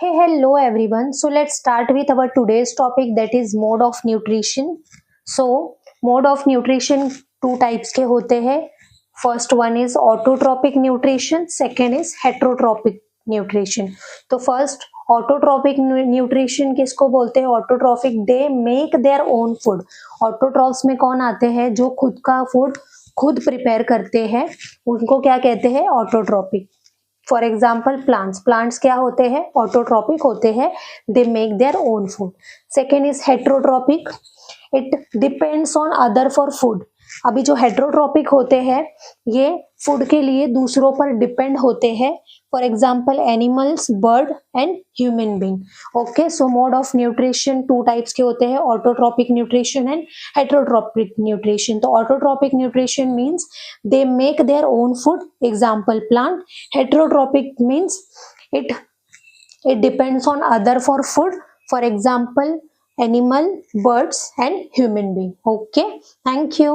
Hey, hello everyone. So let's start with our today's topic, that is mode of nutrition. So mode of nutrition two types के होते हैं. First one is autotrophic nutrition, second is heterotrophic nutrition. तो first autotrophic nutrition किसको बोलते हैं? Autotrophic, they make their own food. Autotrophs में कौन आते हैं? जो खुद का फूड खुद प्रिपेयर करते हैं, उनको क्या कहते हैं? ऑटोट्रॉपिक. फॉर एग्जाम्पल प्लांट्स क्या होते हैं? ऑटोट्रॉपिक होते हैं. दे make their own food. Second is heterotrophic. It depends on other for food. अभी जो हेट्रोट्रॉपिक होते हैं ये फूड के लिए दूसरों पर डिपेंड होते हैं. For example animals, bird and human being. Okay, so mode of nutrition two types के होते हैं, autotrophic nutrition and heterotrophic nutrition. तो autotrophic nutrition means they make their own food, example plant. Heterotrophic means it depends on other for food, for example animal, birds and human being. Okay, thank you.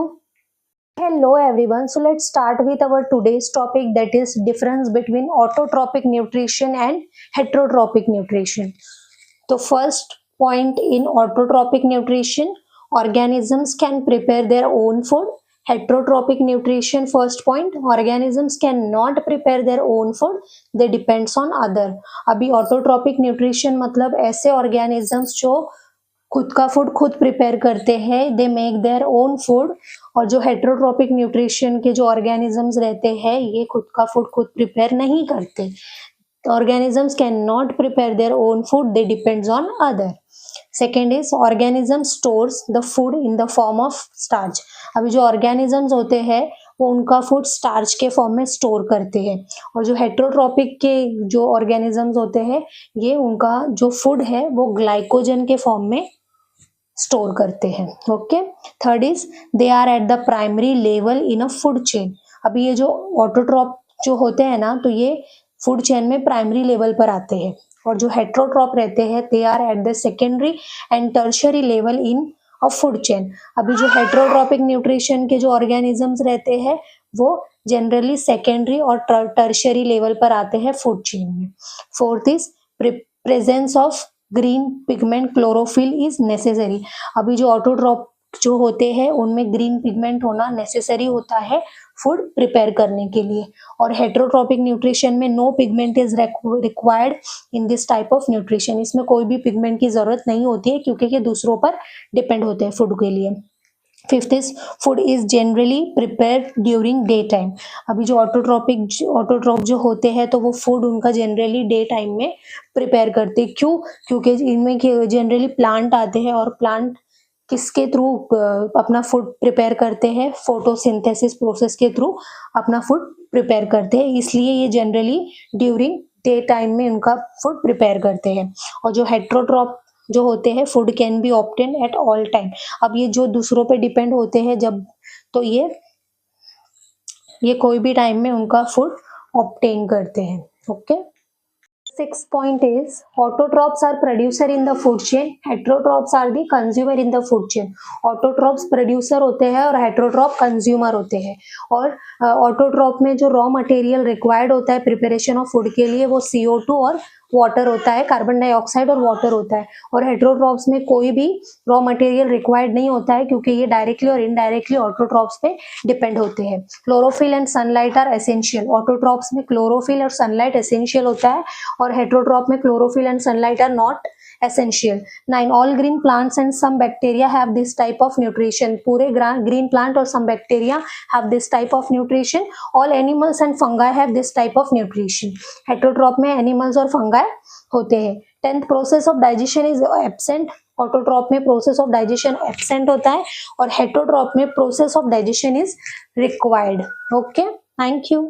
Hello everyone. So let's start with our today's topic, that is difference between autotrophic nutrition and heterotrophic nutrition. So first point, in autotrophic nutrition organisms can prepare their own food. Heterotrophic nutrition, first point, organisms cannot prepare their own food, they depends on other. अभी autotrophic nutrition मतलब ऐसे organisms जो खुद का food खुद prepare करते हैं, दे make their own food. और जो हेट्रोट्रॉपिक न्यूट्रिशन के जो ऑर्गेनिजम्स रहते हैं ये खुद का फूड खुद प्रिपेयर नहीं करते. Organisms can not prepare their own food, they depends on other. Second is organism stores the food in the form of starch. अभी जो ऑर्गेनिजम्स होते हैं वो उनका फूड स्टार्च के फॉर्म में स्टोर करते हैं. और जो हेट्रोट्रॉपिक के जो ऑर्गेनिजम्स होते हैं ये उनका जो फूड है वो ग्लाइकोजन के फॉर्म में स्टोर करते हैं. Okay, third is they are at the primary level in a food chain. अभी ये जो ऑटोट्रॉप जो होते हैं ना, तो ये फूड चेन में प्राइमरी लेवल पर आते हैं. और जो हेट्रोट्रॉप रहते हैं they are at the secondary and tertiary level in a food chain. अभी जो हेट्रोट्रॉपिक न्यूट्रिशन के जो ऑर्गेनिजम्स रहते हैं वो जनरली सेकेंडरी और टर्शियरी लेवल पर आते हैं फूड चेन में. Fourth is presence of green pigment chlorophyll is necessary. अभी जो ऑटोट्रॉप जो होते हैं उनमें ग्रीन पिगमेंट होना नेसेसरी होता है फूड प्रिपेयर करने के लिए. और हेट्रोट्रॉपिक न्यूट्रिशन में no pigment is required in this type of nutrition. इसमें कोई भी पिगमेंट की जरूरत नहीं होती है क्योंकि ये दूसरों पर डिपेंड होते हैं फूड के लिए. Fifth is food is generally prepare during day time. अभी जो ऑटोट्रॉप जो होते हैं तो वो फूड उनका जनरली डे टाइम में प्रिपेयर करते हैं. क्यों? क्योंकि इनमें जनरली प्लांट आते हैं और प्लांट किसके थ्रू अपना फूड प्रिपेयर करते हैं? फोटोसिंथेसिस प्रोसेस के थ्रू अपना फूड प्रिपेयर करते हैं, इसलिए ये जनरली ड्यूरिंग डे टाइम में उनका फूड प्रिपेयर करते हैं. और जो हेट्रोट्रॉप जो होते हैं food can be obtain at all time. अब ये जो दूसरों पे डिपेंड होते हैं जब, तो ये कोई भी टाइम में उनका फूड ऑब्टेन करते हैं. Okay, sixth point is autotrophs are producer in the food chain, heterotrophs are the consumer in the food chain. Autotrophs producer होते हैं और हेट्रोट्रॉप कंज्यूमर होते हैं. और ऑटोट्रॉप में जो रॉ मटेरियल रिक्वायर्ड होता है प्रिपरेशन ऑफ फूड के लिए वो CO2 और वाटर होता है, कार्बन डाइऑक्साइड और वाटर होता है. और हेट्रोट्रॉप्स में कोई भी रॉ मटेरियल रिक्वायर्ड नहीं होता है क्योंकि ये डायरेक्टली और इनडायरेक्टली ऑटोट्रॉप्स पे डिपेंड होते हैं. Chlorophyll and sunlight are essential. Autotrophs में क्लोरोफिल और सनलाइट एसेंशियल होता है और हेट्रोट्रॉप में chlorophyll and sunlight are not essential. 9 all green plants and some bacteria have this type of nutrition. पूरे green plant और some bacteria have this type of nutrition. all animals and fungi have this type of nutrition. heterotroph में animals और fungi होते हैं. 10th process of digestion is absent. Autotroph में process of digestion absent होता है और heterotroph में process of digestion is required. Okay, thank you.